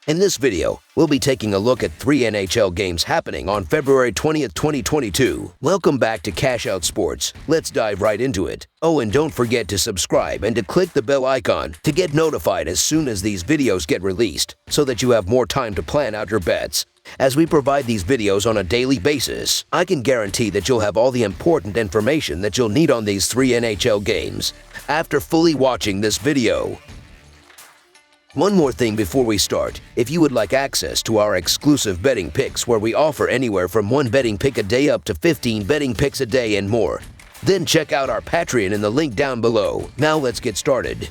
In this video, we'll be taking a look at 3 NHL games happening on February 20th, 2022. Welcome back to Cash Out Sports. Let's dive right into it. Oh, and don't forget to subscribe and to click the bell icon to get notified as soon as these videos get released, so that you have more time to plan out your bets. As we provide these videos on a daily basis, I can guarantee that you'll have all the important information that you'll need on these 3 NHL games after fully watching this video. One more thing before we start. If you would like access to our exclusive betting picks where we offer anywhere from 1 betting pick a day up to 15 betting picks a day and more, then check out our Patreon in the link down below. Now let's get started.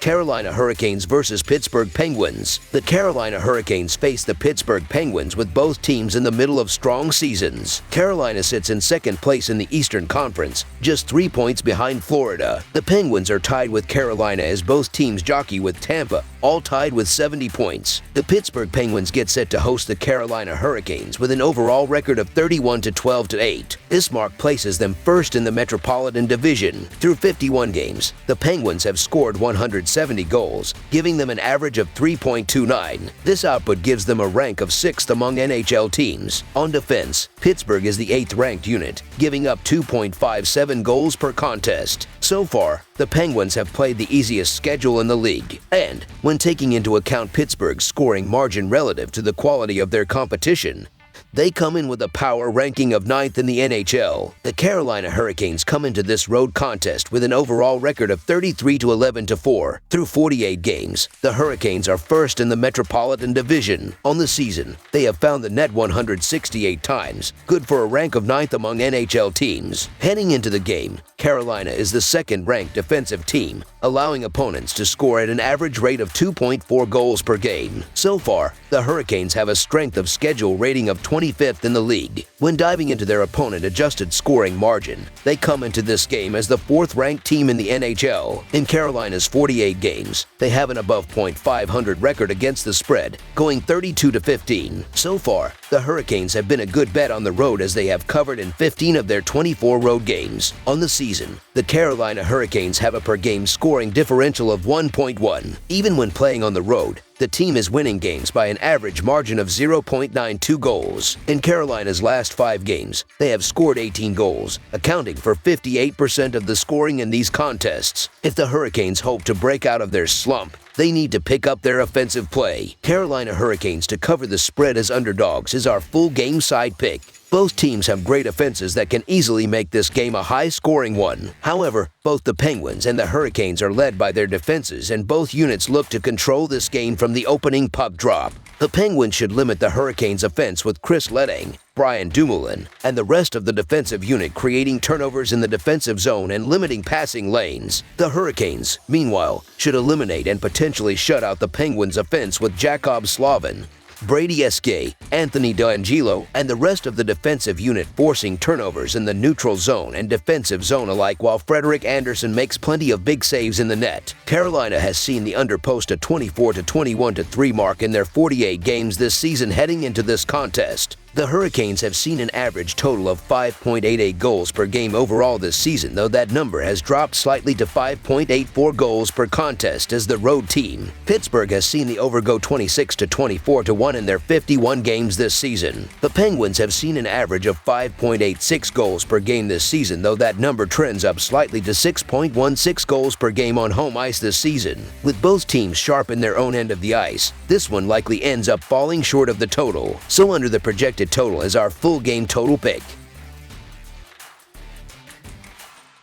Carolina Hurricanes versus Pittsburgh Penguins. The Carolina Hurricanes face the Pittsburgh Penguins with both teams in the middle of strong seasons. Carolina sits in second place in the Eastern Conference, just 3 points behind Florida. The Penguins are tied with Carolina as both teams jockey with Tampa, all tied with 70 points. The Pittsburgh Penguins get set to host the Carolina Hurricanes with an overall record of 31-12-8. This mark places them first in the Metropolitan Division. Through 51 games, the Penguins have scored 170 goals, giving them an average of 3.29. This output gives them a rank of 6th among NHL teams. On defense, Pittsburgh is the 8th-ranked unit, giving up 2.57 goals per contest. So far, the Penguins have played the easiest schedule in the league, and when taking into account Pittsburgh's scoring margin relative to the quality of their competition, they come in with a power ranking of 9th in the NHL. The Carolina Hurricanes come into this road contest with an overall record of 33-11-4. Through 48 games, the Hurricanes are first in the Metropolitan Division. On the season, they have found the net 168 times, good for a rank of 9th among NHL teams. Heading into the game, Carolina is the second-ranked defensive team, allowing opponents to score at an average rate of 2.4 goals per game. So far, the Hurricanes have a strength of schedule rating of 25th in the league. When diving into their opponent-adjusted scoring margin, they come into this game as the 4th-ranked team in the NHL. In Carolina's 48 games, they have an above .500 record against the spread, going 32-15. So far, the Hurricanes have been a good bet on the road as they have covered in 15 of their 24 road games. On the season, the Carolina Hurricanes have a per-game scoring differential of 1.1. Even when playing on the road, the team is winning games by an average margin of 0.92 goals. In Carolina's last 5 games, they have scored 18 goals, accounting for 58% of the scoring in these contests. If the Hurricanes hope to break out of their slump, they need to pick up their offensive play. Carolina Hurricanes to cover the spread as underdogs is our full game side pick. Both teams have great offenses that can easily make this game a high-scoring one. However, both the Penguins and the Hurricanes are led by their defenses, and both units look to control this game from the opening puck drop. The Penguins should limit the Hurricanes' offense with Chris Letang, Brian Dumoulin, and the rest of the defensive unit creating turnovers in the defensive zone and limiting passing lanes. The Hurricanes, meanwhile, should eliminate and potentially shut out the Penguins' offense with Jacob Slavin, Brady Esque, Anthony D'Angelo, and the rest of the defensive unit forcing turnovers in the neutral zone and defensive zone alike, while Frederik Andersen makes plenty of big saves in the net. Carolina has seen the under post a 24-21-3 mark in their 48 games this season heading into this contest. The Hurricanes have seen an average total of 5.88 goals per game overall this season, though that number has dropped slightly to 5.84 goals per contest as the road team. Pittsburgh has seen the over go 26-24-1 in their 51 games this season. The Penguins have seen an average of 5.86 goals per game this season, though that number trends up slightly to 6.16 goals per game on home ice this season. With both teams sharp in their own end of the ice, this one likely ends up falling short of the total. So under the projected total is our full game total pick.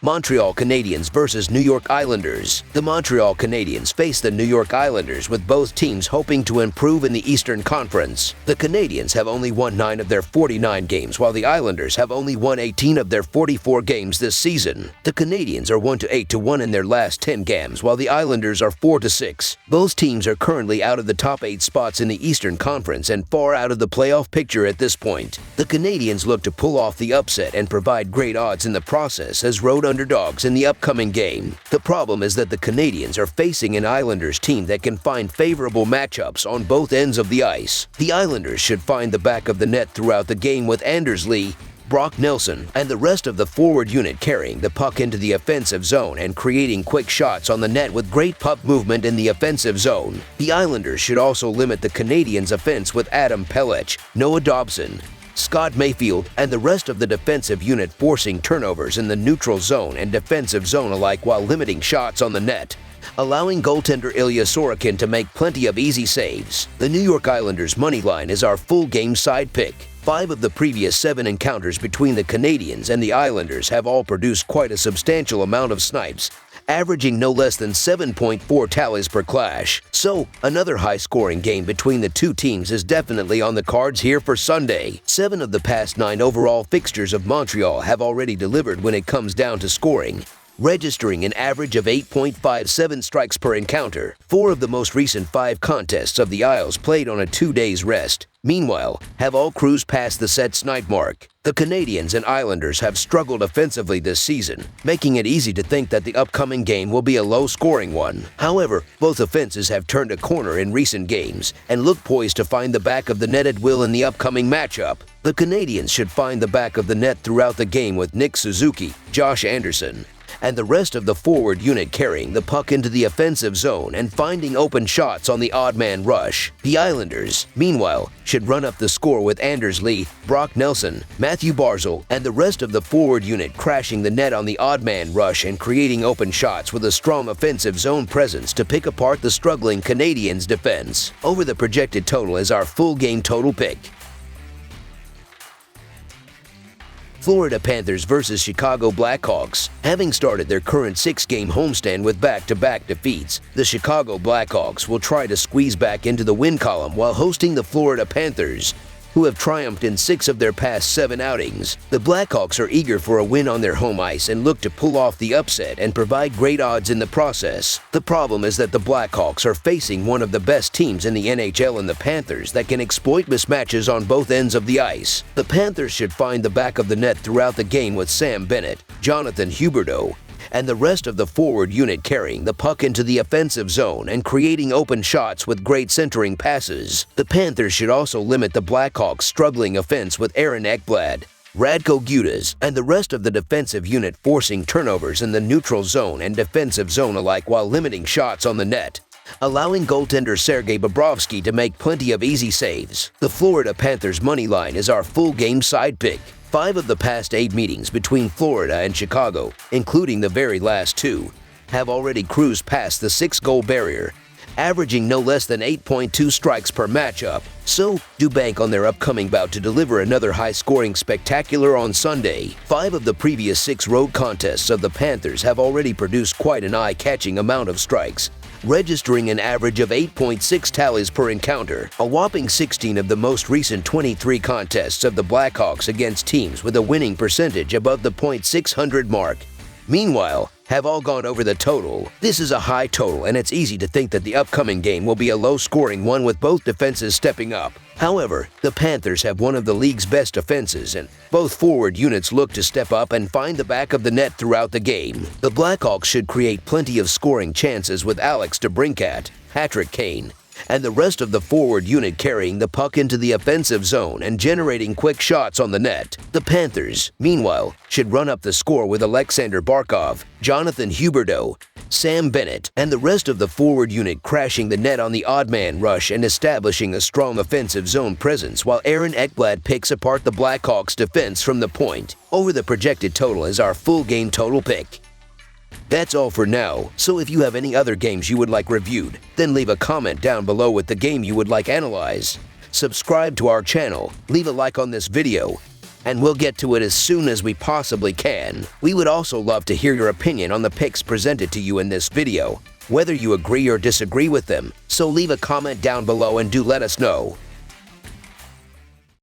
Montreal Canadiens versus New York Islanders. The Montreal Canadiens face the New York Islanders with both teams hoping to improve in the Eastern Conference. The Canadiens have only won 9 of their 49 games, while the Islanders have only won 18 of their 44 games this season. The Canadiens are 1-8-1 in their last 10 games, while the Islanders are 4-6. Both teams are currently out of the top 8 spots in the Eastern Conference and far out of the playoff picture at this point. The Canadiens look to pull off the upset and provide great odds in the process as road underdogs in the upcoming game. The problem is that the Canadiens are facing an Islanders team that can find favorable matchups on both ends of the ice. The Islanders should find the back of the net throughout the game with Anders Lee, Brock Nelson, and the rest of the forward unit carrying the puck into the offensive zone and creating quick shots on the net with great puck movement in the offensive zone. The Islanders should also limit the Canadiens' offense with Adam Pelech, Noah Dobson, Scott Mayfield, and the rest of the defensive unit forcing turnovers in the neutral zone and defensive zone alike while limiting shots on the net, allowing goaltender Ilya Sorokin to make plenty of easy saves. The New York Islanders' money line is our full game side pick. 5 of the previous 7 encounters between the Canadiens and the Islanders have all produced quite a substantial amount of snipes, averaging no less than 7.4 tallies per clash. So, another high-scoring game between the two teams is definitely on the cards here for Sunday. 7 of the past 9 overall fixtures of Montreal have already delivered when it comes down to scoring, registering an average of 8.57 strikes per encounter. 4 of the most recent 5 contests of the Isles played on a 2 days rest, meanwhile, have all cruised past the set snipe mark. The Canadiens and Islanders have struggled offensively this season, making it easy to think that the upcoming game will be a low-scoring one. However, both offenses have turned a corner in recent games and look poised to find the back of the net at will in the upcoming matchup. The Canadiens should find the back of the net throughout the game with Nick Suzuki, Josh Anderson, and the rest of the forward unit carrying the puck into the offensive zone and finding open shots on the odd man rush. The Islanders, meanwhile, should run up the score with Anders Lee, Brock Nelson, Matthew Barzal, and the rest of the forward unit crashing the net on the odd man rush and creating open shots with a strong offensive zone presence to pick apart the struggling Canadiens' defense. Over the projected total is our full game total pick. Florida Panthers versus Chicago Blackhawks. Having started their current 6-game homestand with back-to-back defeats, the Chicago Blackhawks will try to squeeze back into the win column while hosting the Florida Panthers, who have triumphed in 6 of their past 7 outings. The Blackhawks are eager for a win on their home ice and look to pull off the upset and provide great odds in the process. The problem is that the Blackhawks are facing one of the best teams in the NHL in the Panthers that can exploit mismatches on both ends of the ice. The Panthers should find the back of the net throughout the game with Sam Bennett, Jonathan Huberdeau, and the rest of the forward unit carrying the puck into the offensive zone and creating open shots with great centering passes. The Panthers should also limit the Blackhawks' struggling offense with Aaron Ekblad, Radko Gudas, and the rest of the defensive unit forcing turnovers in the neutral zone and defensive zone alike while limiting shots on the net, allowing goaltender Sergei Bobrovsky to make plenty of easy saves. The Florida Panthers money line is our full game side pick. 5 of the past 8 meetings between Florida and Chicago, including the very last 2, have already cruised past the 6-goal barrier, averaging no less than 8.2 strikes per matchup. So, do bank on their upcoming bout to deliver another high-scoring spectacular on Sunday. 5 of the previous 6 road contests of the Panthers have already produced quite an eye-catching amount of strikes, registering an average of 8.6 tallies per encounter. A whopping 16 of the most recent 23 contests of the Blackhawks against teams with a winning percentage above the .600 mark, meanwhile, have all gone over the total. This is a high total, and it's easy to think that the upcoming game will be a low-scoring one with both defenses stepping up. However, the Panthers have one of the league's best defenses, and both forward units look to step up and find the back of the net throughout the game. The Blackhawks should create plenty of scoring chances with Alex DeBrincat, Patrick Kane, and the rest of the forward unit carrying the puck into the offensive zone and generating quick shots on the net. The Panthers, meanwhile, should run up the score with Alexander Barkov, Jonathan Huberdeau, Sam Bennett, and the rest of the forward unit crashing the net on the odd man rush and establishing a strong offensive zone presence while Aaron Ekblad picks apart the Blackhawks' defense from the point. Over the projected total is our full game total pick. That's all for now, so if you have any other games you would like reviewed, then leave a comment down below with the game you would like analyzed. Subscribe to our channel, leave a like on this video, and we'll get to it as soon as we possibly can. We would also love to hear your opinion on the picks presented to you in this video, whether you agree or disagree with them, so leave a comment down below and do let us know.